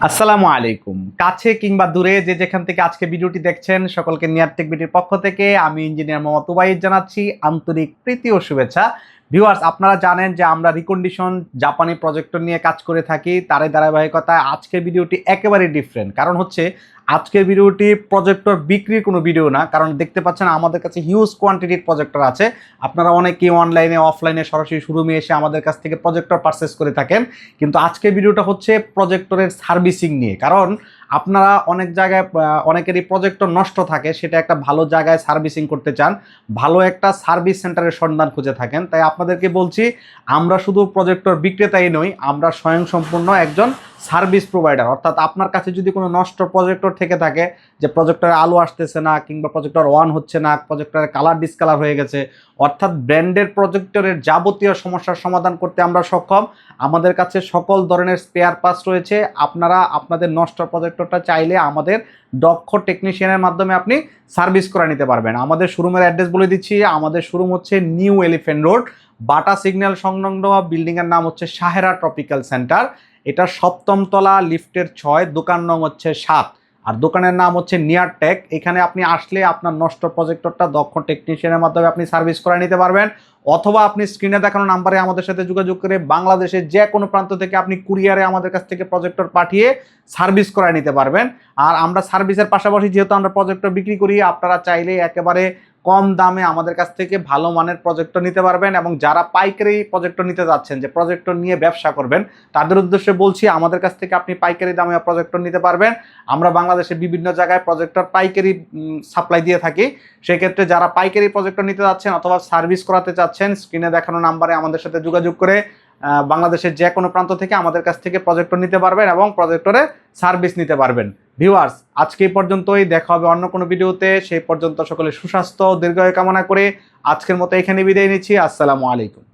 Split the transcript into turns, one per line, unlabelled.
আসসালামু আলাইকুম। কাছে কিংবা দূরে যে যেখান থেকে আজকে ভিডিওটি দেখছেন সকলকে নিয়ার টেক বিডির পক্ষ থেকে আমি ইঞ্জিনিয়ার মোহাম্মদ উবাইদ জানাচ্ছি আন্তরিক প্রীতি ও শুভেচ্ছা। ভিউয়ার্স, আপনারা জানেন যে আমরা রিকন্ডিশন জাপানি প্রজেক্টর নিয়ে কাজ করে থাকি। তারই ধারাবাহিকতায় আজকের ভিডিওটি একেবারে ডিফারেন্ট। কারণ হচ্ছে আজকের ভিডিওটি প্রজেক্টর বিক্রির কোনো ভিডিও না, কারণ দেখতে পাচ্ছেন আমাদের কাছে হিউজ কোয়ান্টিটির প্রজেক্টর আছে। আপনারা অনেকেই অনলাইনে অফলাইনে সরাসরি শোরুমে এসে আমাদের কাছ থেকে প্রজেক্টর পারচেস করে থাকেন, কিন্তু আজকের ভিডিওটা হচ্ছে প্রজেক্টরের সার্ভিসিং নিয়ে। কারণ আপনারা অনেক জায়গায় অনেকেরই প্রজেক্টর নষ্ট থাকে, সেটা একটা ভালো জায়গায় সার্ভিসিং করতে চান, ভালো একটা সার্ভিস সেন্টারের সন্ধান খুঁজে থাকেন। তাই আপনাদেরকে বলছি, আমরা শুধু প্রজেক্টর বিক্রেতাই নই, আমরা স্বয়ংসম্পূর্ণ একজন সার্ভিস প্রোভাইডার। অর্থাৎ আপনার কাছে যদি কোনো নষ্ট প্রজেক্টর থেকে থাকে, যে প্রজেক্টরে আলো আসতেছে না কিংবা প্রজেক্টর অন হচ্ছে না, প্রজেক্টরের কালার ডিসকালার হয়ে গেছে, অর্থাৎ ব্র্যান্ডের প্রজেক্টরের যাবতীয় সমস্যার সমাধান করতে আমরা সক্ষম। আমাদের কাছে সকল ধরনের স্পেয়ার পার্টস রয়েছে। আপনারা আপনাদের নষ্ট প্রজেক্টরটা চাইলে আমাদের দক্ষ টেকনিশিয়ানের মাধ্যমে আপনি সার্ভিস করে নিতে পারবেন। আমাদের শোরুমের অ্যাড্রেস বলে দিচ্ছি। আমাদের শোরুম হচ্ছে নিউ এলিফ্যান্ট রোড, বাটা সিগন্যাল সংলগ্ন বিল্ডিংয়ের নাম হচ্ছে সাহেরা ট্রপিক্যাল সেন্টার। এটা 7ম তলা, লিফটের 6, দোকান নং হচ্ছে 7, আর দোকানের নাম হচ্ছে নিয়ার টেক। এখানে আপনি আসলে আপনার নষ্ট প্রজেক্টরটা দক্ষ টেকনিশিয়ানের মাধ্যমে আপনি সার্ভিস করে নিতে পারবেন, অথবা আপনি স্ক্রিনে দেখানো নাম্বারে আমাদের সাথে যোগাযোগ করে বাংলাদেশের যে কোনো প্রান্ত থেকে আপনি কুরিয়ারে আমাদের কাছ থেকে প্রজেক্টর পাঠিয়ে সার্ভিস করে নিতে পারবেন। আর আমরা সার্ভিসের পাশাপাশি যেহেতু আমরা প্রজেক্টর বিক্রি করি, আপনারা চাইলে একেবারে কম দামে আমাদের কাছ থেকে ভালো মানের প্রজেক্টর নিতে পারবেন। এবং যারা পাইকারি প্রজেক্টর নিতে যাচ্ছেন, যে প্রজেক্টর নিয়ে ব্যবসা করবেন, তাদের উদ্দেশ্যে বলছি আমাদের কাছ থেকে আপনি পাইকারি দামে প্রজেক্টর নিতে পারবেন। আমরা বাংলাদেশের বিভিন্ন জায়গায় প্রজেক্টর পাইকারি সাপ্লাই দিয়ে থাকি। সেক্ষেত্রে যারা পাইকারি প্রজেক্টর নিতে যাচ্ছেন অথবা সার্ভিস করাতে চাচ্ছেন, স্ক্রিনে দেখানো নাম্বারে আমাদের সাথে যোগাযোগ করে বাংলাদেশের যে কোনো প্রান্ত থেকে আমাদের কাছ থেকে প্রজেক্টর নিতে পারবেন এবং প্রজেক্টরে সার্ভিস নিতে পারবেন। ভিউয়ার্স, আজকে এই পর্যন্তই, দেখা হবে অন্য কোনো ভিডিওতে। সেই পর্যন্ত সকলে সুস্বাস্থ্য দীর্ঘায়ু কামনা করে আজকের মতো এখানে বিদায় নিচ্ছি। আসসালামু আলাইকুম।